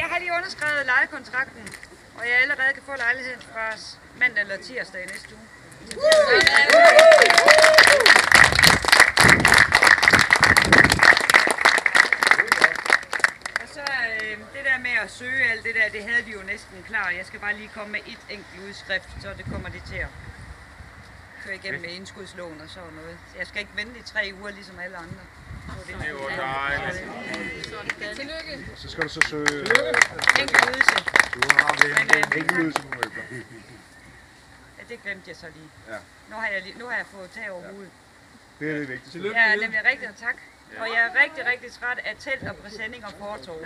Jeg har lige underskrevet lejekontrakten, og jeg allerede kan få lejligheden fra mandag eller tirsdag i næste uge. Og så det der med at søge alt det der, det havde vi jo næsten klar. Jeg skal bare lige komme med et enkelt udskrift, så det kommer det til at køre igennem med indskudsloven og sådan noget. Så jeg skal ikke vente i 3 uger, ligesom alle andre. Det er jo dejligt. Tillykke. Så skal du så søge... Enkelt ydelse. Du har enkelt ydelse på møbler. Ja, det glemte jeg så lige. Ja. Nu har jeg fået tag over hovedet. Det er det vigtigste. Ja, nemlig rigtigt, tak. Og jeg er rigtig, rigtig træt af telt og præsending og fortov.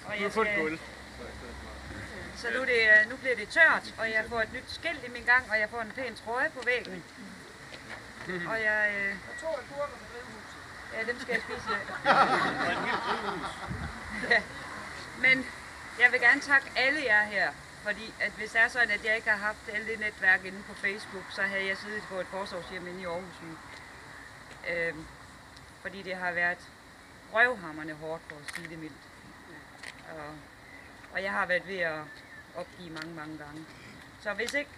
Og jeg skal... Så nu bliver det tørt, og jeg får et nyt skilt i min gang, og jeg får en pæn trøje på væggen. Og jeg... Ja, dem skal jeg spise lidt. Ja. Men jeg vil gerne takke alle jer her, fordi at hvis det er sådan, at jeg ikke har haft alle det netværk inde på Facebook, så havde jeg siddet på et forsorgshjem inde i Aarhus. Fordi det har været røvhammerne hårdt, for at sige det mildt. Og jeg har været ved at opgive mange gange. Så hvis ikke,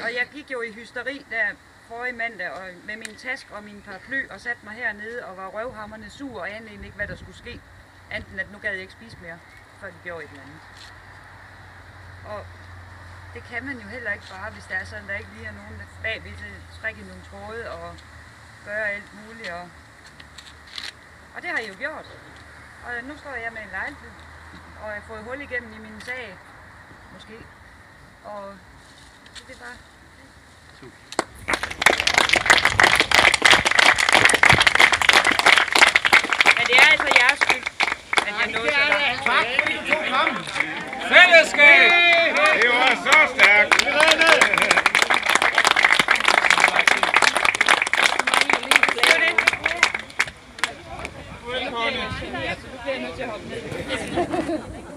og jeg gik jo i hysteri der forrige mandag og med min taske og min paraply og satte mig hernede og var røvhammerne sur og anede ikke, hvad der skulle ske. Enten at nu gad jeg ikke spise mere, før de gjorde et eller andet. Og det kan man jo heller ikke bare, hvis der er sådan, der ikke lige er nogen der bagved til at trække nogle tråde og gøre alt muligt. Og det har jeg jo gjort. Og nu står jeg med en lejlighed, og jeg har fået hul igennem i min sag, måske. Og så det er bare... Men det er altså jeres skyld, at jeg nåede så langt. Tak fordi du tog kampen. Fællesskab! Det var så stærkt. Velkommen. Nu bliver jeg nødt til at hoppe ned.